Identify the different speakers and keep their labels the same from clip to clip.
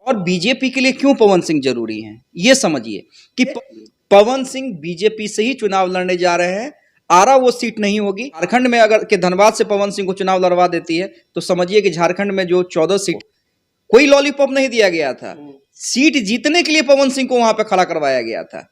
Speaker 1: और बीजेपी के लिए क्यों पवन सिंह जरूरी हैं, ये समझिए कि पवन सिंह बीजेपी से ही चुनाव लड़ने जा रहे हैं। आरा वो सीट नहीं होगी। झारखंड में अगर के धनबाद से पवन सिंह को चुनाव लड़वा देती है तो समझिए कि झारखंड में जो 14 सीट, कोई लॉलीपॉप नहीं दिया गया था। सीट जीतने के लिए पवन सिंह को वहां पे खड़ा करवाया गया था।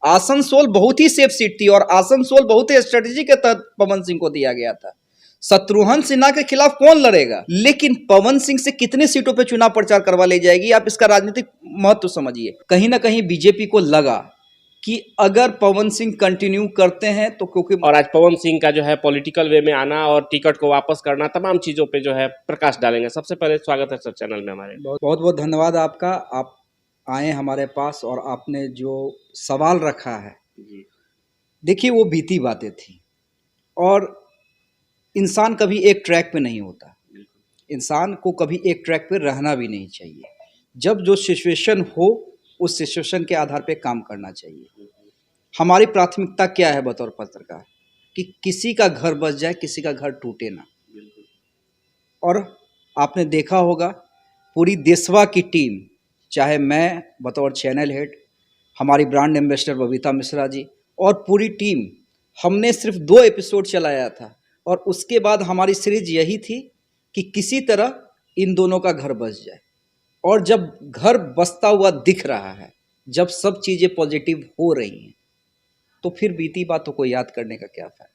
Speaker 1: आसनसोल बहुत ही सेफ सीट थी और आसनसोल बहुत ही स्ट्रेटेजी के तहत पवन सिंह को दिया गया था। शत्रुघ्न सिन्हा के खिलाफ कौन लड़ेगा, लेकिन पवन सिंह से कितने सीटों पे चुनाव प्रचार करवा ले जाएगी, आप इसका राजनीतिक महत्व समझिए। कहीं ना कहीं बीजेपी को लगा कि अगर पवन सिंह कंटिन्यू करते हैं तो, क्योंकि
Speaker 2: और आज पवन सिंह का जो है पॉलिटिकल वे में आना और टिकट को वापस करना, तमाम चीजों पे जो है प्रकाश डालेंगे। सबसे पहले स्वागत है सर चैनल में हमारे।
Speaker 1: बहुत बहुत धन्यवाद आपका, आप आए हमारे पास और आपने जो सवाल रखा है, देखिए वो बीती बातें थी और इंसान कभी एक ट्रैक पे नहीं होता। इंसान को कभी एक ट्रैक पे रहना भी नहीं चाहिए। जब जो सिचुएशन हो उस सिचुएशन के आधार पे काम करना चाहिए। हमारी प्राथमिकता क्या है बतौर पत्रकार, कि किसी का घर बस जाए, किसी का घर टूटे ना। और आपने देखा होगा पूरी देशवा की टीम, चाहे मैं बतौर चैनल हेड, हमारी ब्रांड एम्बेसडर बबीता मिश्रा जी और पूरी टीम, हमने सिर्फ 2 एपिसोड चलाया था और उसके बाद हमारी सीरीज यही थी कि किसी तरह इन दोनों का घर बस जाए। और जब घर बसता हुआ दिख रहा है, जब सब चीज़ें पॉजिटिव हो रही हैं, तो फिर बीती बातों को याद करने का क्या फायदा।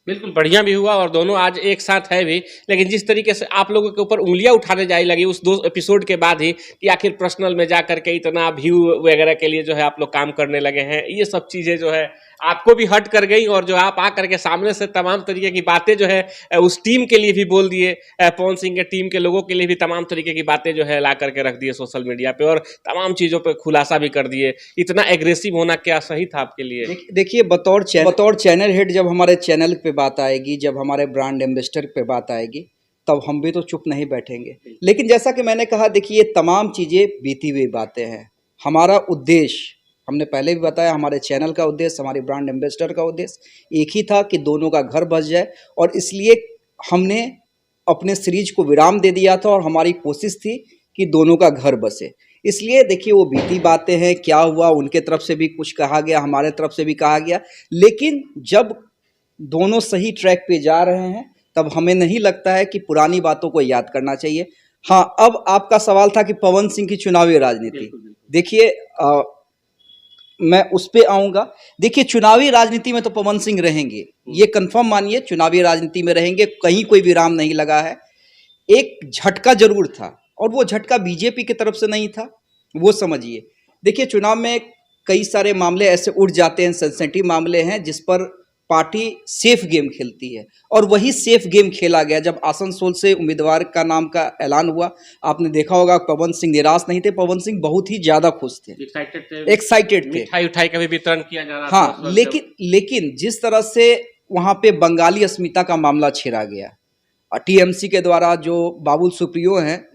Speaker 2: बिल्कुल बढ़िया भी हुआ और दोनों आज एक साथ है भी। लेकिन जिस तरीके से आप लोगों के ऊपर उंगलियां उठाने जाए लगी उस 2 एपिसोड के बाद ही, कि आखिर पर्सनल में जा करके इतना व्यू वगैरह के लिए जो है आप लोग काम करने लगे हैं, ये सब चीज़ें जो है आपको भी हट कर गई। और जो आप आ करके सामने से तमाम तरीके की बातें जो है उस टीम के लिए भी बोल दिए, पवन सिंह के टीम के लोगों के लिए भी तमाम तरीके की बातें जो है ला करके रख दिए सोशल मीडिया पे और तमाम चीज़ों पे खुलासा भी कर दिए। इतना एग्रेसिव होना क्या सही था आपके लिए?
Speaker 1: देखिए बतौर चैनल हेड, जब हमारे चैनल पे बात आएगी, जब हमारे ब्रांड एम्बेसडर पे बात आएगी, तब हम भी तो चुप नहीं बैठेंगे। लेकिन जैसा कि मैंने कहा, देखिए तमाम चीज़ें बीती हुई बातें हैं। हमारा उद्देश्य, हमने पहले भी बताया, हमारे चैनल का उद्देश्य, हमारे ब्रांड एम्बेसडर का उद्देश्य एक ही था कि दोनों का घर बस जाए। और इसलिए हमने अपने सीरीज को विराम दे दिया था और हमारी कोशिश थी कि दोनों का घर बसे। इसलिए देखिए वो बीती बातें हैं, क्या हुआ, उनके तरफ से भी कुछ कहा गया, हमारे तरफ से भी कहा गया। लेकिन जब दोनों सही ट्रैक पे जा रहे हैं तब हमें नहीं लगता है कि पुरानी बातों को याद करना चाहिए। हाँ, अब आपका सवाल था कि पवन सिंह की चुनावी राजनीति, देखिए मैं उस पे आऊँगा। देखिए चुनावी राजनीति में तो पवन सिंह रहेंगे, ये कंफर्म मानिए, चुनावी राजनीति में रहेंगे, कहीं कोई विराम नहीं लगा है। एक झटका जरूर था और वो झटका बीजेपी की तरफ से नहीं था, वो समझिए। देखिए चुनाव में कई सारे मामले ऐसे उठ जाते हैं, सेंसिटिव मामले हैं जिस पर पार्टी सेफ गेम खेलती है और वही सेफ गेम खेला गया। जब आसनसोल से उम्मीदवार का नाम का ऐलान हुआ, आपने देखा होगा पवन सिंह निराश नहीं थे, पवन सिंह बहुत ही ज्यादा खुश थे, एक्साइटेड थे।
Speaker 2: मिठाई उठाई का भी वितरण किया जा रहा था।
Speaker 1: हाँ, लेकिन जिस तरह से वहां पे बंगाली अस्मिता का मामला छेड़ा गया टीएमसी के द्वारा, जो बाबुल सुप्रियो हैं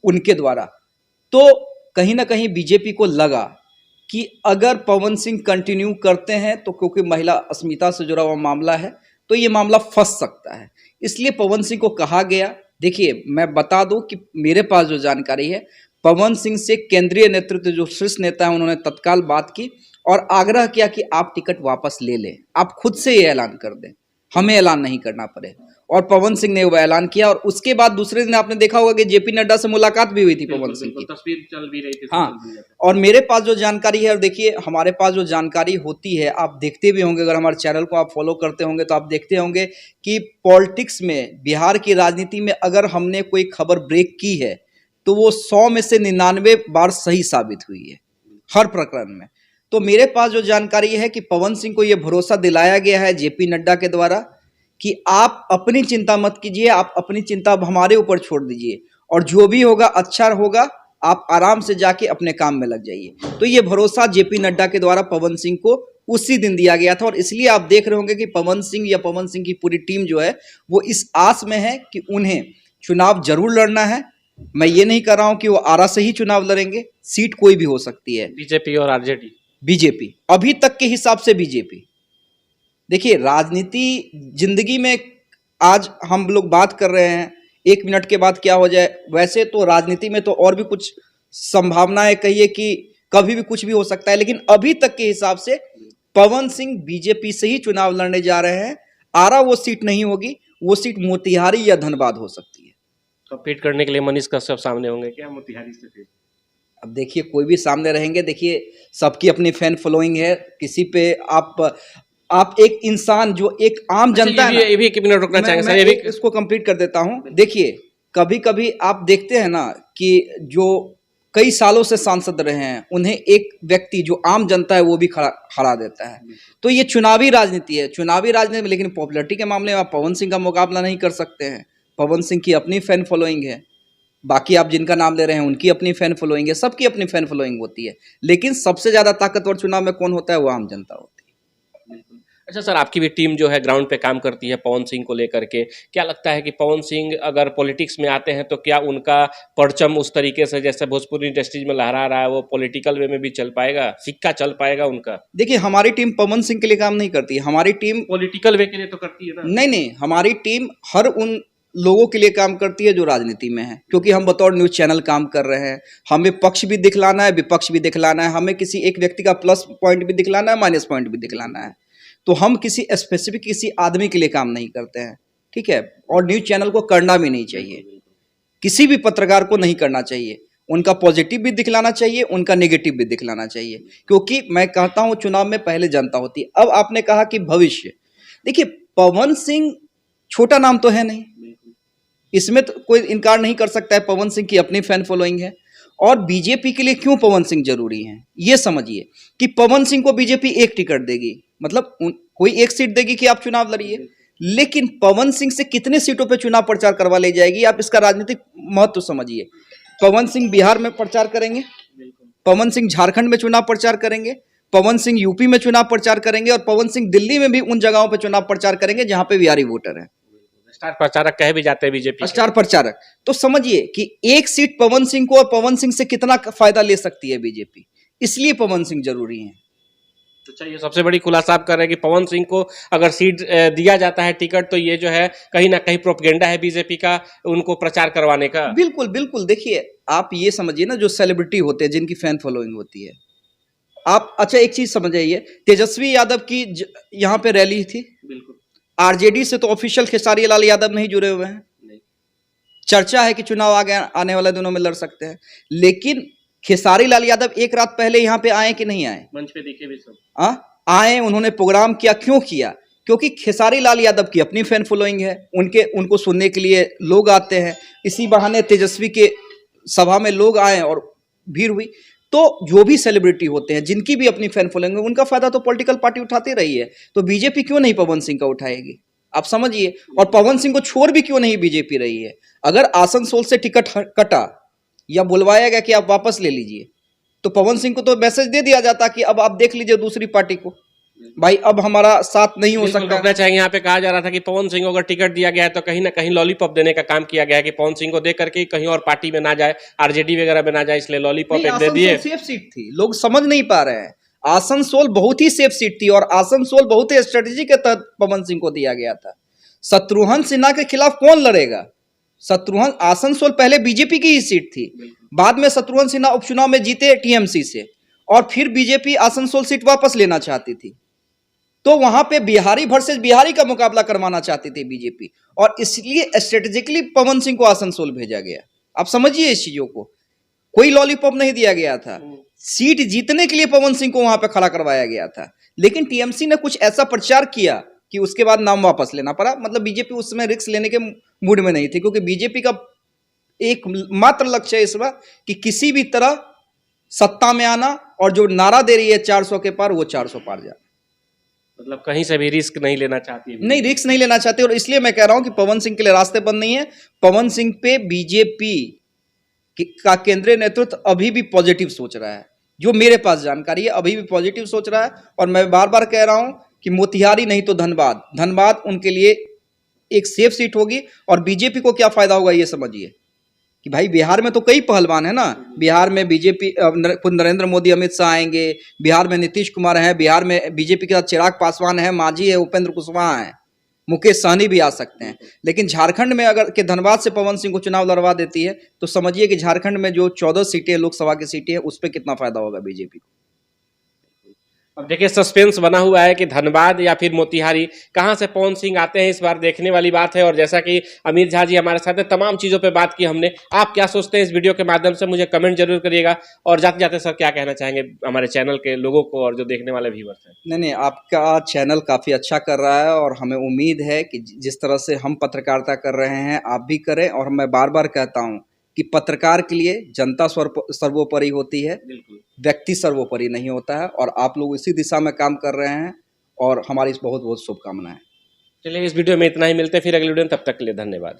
Speaker 1: उनके द्वारा, तो कहीं ना कहीं बीजेपी को लगा कि अगर पवन सिंह कंटिन्यू करते हैं तो, क्योंकि महिला अस्मिता से जुड़ा हुआ मामला है, तो ये मामला फंस सकता है। इसलिए पवन सिंह को कहा गया। देखिए मैं बता दूं कि मेरे पास जो जानकारी है, पवन सिंह से केंद्रीय नेतृत्व, जो शीर्ष नेता है, उन्होंने तत्काल बात की और आग्रह किया कि आप टिकट वापस ले लें, आप खुद से ये ऐलान कर दें, हमें ऐलान नहीं करना पड़े। और पवन सिंह ने वो ऐलान किया और उसके बाद दूसरे दिन आपने देखा होगा कि जेपी नड्डा से मुलाकात भी हुई थी पवन सिंह की,
Speaker 2: तस्वीर चल भी रही थी।
Speaker 1: हाँ, और मेरे पास जो जानकारी है, और देखिए हमारे पास जो जानकारी होती है, आप देखते भी होंगे, अगर हमारे चैनल को आप फॉलो करते होंगे तो आप देखते होंगे कि पॉलिटिक्स में, बिहार की राजनीति में अगर हमने कोई खबर ब्रेक की है तो वो 100 में से 99 बार सही साबित हुई है हर प्रकरण में। तो मेरे पास जो जानकारी है कि पवन सिंह को ये भरोसा दिलाया गया है जेपी नड्डा के द्वारा कि आप अपनी चिंता मत कीजिए, आप अपनी चिंता हमारे ऊपर छोड़ दीजिए और जो भी होगा अच्छा होगा, आप आराम से जाके अपने काम में लग जाइए। तो ये भरोसा जेपी नड्डा के द्वारा पवन सिंह को उसी दिन दिया गया था और इसलिए आप देख रहे होंगे कि पवन सिंह या पवन सिंह की पूरी टीम जो है वो इस आस में है कि उन्हें चुनाव जरूर लड़ना है। मैं ये नहीं कर रहा हूं कि वो आरा से ही चुनाव लड़ेंगे, सीट कोई भी हो सकती है।
Speaker 2: बीजेपी और आरजेडी,
Speaker 1: बीजेपी अभी तक के हिसाब से बीजेपी। देखिए राजनीति जिंदगी में आज हम लोग बात कर रहे हैं, 1 मिनट के बाद क्या हो जाए। वैसे तो राजनीति में तो और भी कुछ संभावनाएं कहिए कि कभी भी कुछ भी हो सकता है, लेकिन अभी तक के हिसाब से पवन सिंह बीजेपी से ही चुनाव लड़ने जा रहे हैं। आरा वो सीट नहीं होगी, वो सीट मोतिहारी या धनबाद हो सकती है।
Speaker 2: कम्पीट करने के लिए मनीष कश्यप सामने होंगे क्या मोतिहारी से फिर?
Speaker 1: अब देखिए कोई भी सामने रहेंगे, देखिए सबकी अपनी फैन फॉलोइंग है। किसी पे आप एक इंसान जो एक आम जनता है ना,
Speaker 2: ये भी 1 मिनट रुकना चाहेंगे सर, ये भी
Speaker 1: इसको कंप्लीट कर देता हूं। देखिए कभी कभी आप देखते हैं ना कि जो कई सालों से सांसद रहे हैं उन्हें एक व्यक्ति जो आम जनता है वो भी हरा देता है। तो ये चुनावी राजनीति है, चुनावी राजनीति में। लेकिन पॉपुलरिटी के मामले में आप पवन सिंह का मुकाबला नहीं कर सकते हैं। पवन सिंह की अपनी फैन फॉलोइंग है, बाकी आप जिनका नाम ले रहे हैं उनकी अपनी फैन फॉलोइंग है, सबकी अपनी फैन फॉलोइंग होती है। लेकिन सबसे ज्यादा ताकतवर चुनाव में कौन होता है, वो आम जनता होती है।
Speaker 2: अच्छा सर, आपकी भी टीम जो है ग्राउंड पे काम करती है पवन सिंह को लेकर के, क्या लगता है कि पवन सिंह अगर पॉलिटिक्स में आते हैं तो क्या उनका परचम उस तरीके से जैसे भोजपुरी इंडस्ट्रीज में लहरा रहा है वो पॉलिटिकल वे में भी चल पाएगा, सिक्का चल पाएगा उनका?
Speaker 1: देखिए हमारी टीम पवन सिंह के लिए काम नहीं करती, हमारी टीम
Speaker 2: पॉलिटिकल वे के लिए तो करती है ना।
Speaker 1: नहीं, हमारी टीम हर उन लोगों के लिए काम करती है जो राजनीति में है। क्योंकि हम बतौर न्यूज चैनल काम कर रहे हैं, हमें पक्ष भी दिखलाना है, विपक्ष भी दिखलाना है, हमें किसी एक व्यक्ति का प्लस पॉइंट भी दिखलाना है, माइनस पॉइंट भी दिखलाना है। तो हम किसी स्पेसिफिक किसी आदमी के लिए काम नहीं करते हैं, ठीक है। और न्यूज चैनल को करना भी नहीं चाहिए, किसी भी पत्रकार को नहीं करना चाहिए। उनका पॉजिटिव भी दिखलाना चाहिए, उनका नेगेटिव भी दिखलाना चाहिए। क्योंकि मैं कहता हूं चुनाव में पहले जनता होती है। अब आपने कहा कि भविष्य, देखिए पवन सिंह छोटा नाम तो है नहीं, इसमें तो कोई इनकार नहीं कर सकता है। पवन सिंह की अपनी फैन फॉलोइंग है। और बीजेपी के लिए क्यों पवन सिंह जरूरी है, ये समझिए कि पवन सिंह को बीजेपी एक टिकट देगी, मतलब कोई एक सीट देगी कि आप चुनाव लड़िए। लेकिन पवन सिंह से कितने सीटों पे चुनाव प्रचार करवा ले जाएगी, आप इसका राजनीतिक महत्व समझिए। पवन सिंह बिहार में प्रचार करेंगे, पवन सिंह झारखंड में चुनाव प्रचार करेंगे, पवन सिंह यूपी में चुनाव प्रचार करेंगे, और पवन सिंह दिल्ली में भी उन जगहों पर चुनाव प्रचार करेंगे जहां पे बिहारी वोटर है।
Speaker 2: स्टार प्रचारक कहे भी जाते हैं बीजेपी
Speaker 1: स्टार प्रचारक। तो समझिए कि एक सीट पवन सिंह को, और पवन सिंह से कितना फायदा ले सकती है बीजेपी, इसलिए पवन सिंह जरूरी है।
Speaker 2: तो चाहिए सबसे बड़ी खुलासा आप कर रहे हैं कि पवन सिंह को अगर सीट दिया जाता है टिकट, तो ये जो है कहीं ना कहीं प्रोपेगेंडा है बीजेपी का उनको प्रचार करवाने का।
Speaker 1: बिल्कुल बिल्कुल। देखिए आप ये समझिए ना, जो सेलिब्रिटी होते हैं जिनकी फैन फॉलोइंग होती है, आप अच्छा एक चीज समझ जाइए, तेजस्वी यादव की यहाँ पे रैली थी,
Speaker 2: बिल्कुल।
Speaker 1: आरजेडी से तो ऑफिशियल खेसारी लाल यादव नहीं जुड़े हुए हैं। चर्चा है कि चुनाव आने वाले दिनों में लड़ सकते हैं, लेकिन खेसारी लाल यादव एक रात पहले यहाँ पे आए कि नहीं आए?
Speaker 2: मंच पे दिखे भी सब।
Speaker 1: आए, उन्होंने प्रोग्राम किया। क्यों किया? क्योंकि खेसारी लाल यादव की अपनी फैन फॉलोइंग है, उनको सुनने के लिए लोग आते हैं। इसी बहाने तेजस्वी के सभा में लोग आए और भीड़ हुई। तो जो भी सेलिब्रिटी होते हैं जिनकी भी अपनी फैन फॉलोइंग है, उनका फायदा तो पॉलिटिकल पार्टी उठाती रही है। तो बीजेपी क्यों नहीं पवन सिंह का उठाएगी, आप समझिए। और पवन सिंह को छोड़ भी क्यों नहीं बीजेपी रही है। अगर आसनसोल से टिकट कटा या बुलवाया गया कि आप वापस ले लीजिए, तो पवन सिंह को तो मैसेज दे दिया जाता कि अब आप देख लीजिए दूसरी पार्टी को, भाई अब हमारा साथ नहीं हो सकता।
Speaker 2: रोकना चाहेंगे। यहाँ पे कहा जा रहा था कि पवन सिंह को अगर टिकट दिया गया है तो कहीं ना कहीं लॉलीपॉप देने का काम किया गया है कि पवन सिंह को दे करके कहीं और पार्टी में ना जाए, आरजेडी वगैरह में ना जाए, इसलिए लॉलीपॉप एक दे दिए।
Speaker 1: सेफ सीट थी, लोग समझ नहीं पा रहे हैं। आसनसोल बहुत ही सेफ सीट थी, और आसनसोल बहुत ही स्ट्रेटेजी के तहत पवन सिंह को दिया गया था। शत्रुघ्न सिन्हा के खिलाफ कौन लड़ेगा? शत्रुघ्न, आसनसोल पहले बीजेपी की ही सीट थी, बाद में शत्रुघ्न सिन्हा उपचुनाव में जीते टीएमसी से, और फिर बीजेपी आसनसोल सीट वापस लेना चाहती थी। तो वहां पे बिहारी वर्सेस बिहारी का मुकाबला करवाना चाहती थी बीजेपी, और इसलिए स्ट्रेटेजिकली पवन सिंह को आसनसोल भेजा गया। आप समझिए इस चीजों को, कोई लॉलीपॉप नहीं दिया गया था। सीट जीतने के लिए पवन सिंह को वहां पे खड़ा करवाया गया था। लेकिन टीएमसी ने कुछ ऐसा प्रचार किया कि उसके बाद नाम वापस लेना पड़ा। मतलब बीजेपी उस समय रिस्क लेने के मूड में नहीं थी, क्योंकि बीजेपी का एक मात्र लक्ष्य है इस बार कि किसी भी तरह सत्ता में आना, और जो नारा दे रही है 400 के पार, वो 400 पार जाना।
Speaker 2: मतलब कहीं से भी रिस्क नहीं लेना चाहती है।
Speaker 1: नहीं, रिस्क नहीं लेना चाहते। और इसलिए मैं कह रहा हूं कि पवन सिंह के लिए रास्ते बंद नहीं है। पवन सिंह पे बीजेपी का केंद्रीय नेतृत्व अभी भी पॉजिटिव सोच रहा है, जो मेरे पास जानकारी है, अभी भी पॉजिटिव सोच रहा है। और मैं बार बार कह रहा हूं कि मोतिहारी नहीं तो धनबाद उनके लिए एक सेफ सीट होगी। और बीजेपी को क्या फायदा होगा ये समझिए कि भाई बिहार में तो कई पहलवान है ना। बिहार में बीजेपी खुद नरेंद्र मोदी, अमित शाह आएंगे, बिहार में नीतीश कुमार हैं, बिहार में बीजेपी के साथ चिराग पासवान है, मांझी है, उपेंद्र कुशवाहा है। मुकेश सहनी भी आ सकते हैं। लेकिन झारखंड में अगर के धनबाद से पवन सिंह को चुनाव लड़वा देती है तो समझिए कि झारखंड में जो 14 सीटें लोकसभा की सीटें हैं उस पर कितना फायदा होगा बीजेपी को।
Speaker 2: अब देखिए सस्पेंस बना हुआ है कि धनबाद या फिर मोतिहारी कहां से पवन सिंह आते हैं, इस बार देखने वाली बात है। और जैसा कि अमित झा जी हमारे साथ हैं, तमाम चीज़ों पे बात की हमने। आप क्या सोचते हैं इस वीडियो के माध्यम से मुझे कमेंट जरूर करिएगा। और जाते जाते सर क्या कहना चाहेंगे हमारे चैनल के लोगों को और जो देखने वाले व्यूअर्स हैं?
Speaker 1: नहीं, आपका चैनल काफ़ी अच्छा कर रहा है और हमें उम्मीद है कि जिस तरह से हम पत्रकारिता कर रहे हैं आप भी करें। और मैं बार बार कहता हूं कि पत्रकार के लिए जनता सर्वोपरि होती है, व्यक्ति सर्वोपरि नहीं होता है। और आप लोग इसी दिशा में काम कर रहे हैं और हमारी बहुत बहुत शुभकामनाएं।
Speaker 2: चलिए इस वीडियो में इतना ही, मिलते हैं फिर अगले वीडियो में, तब तक के लिए धन्यवाद।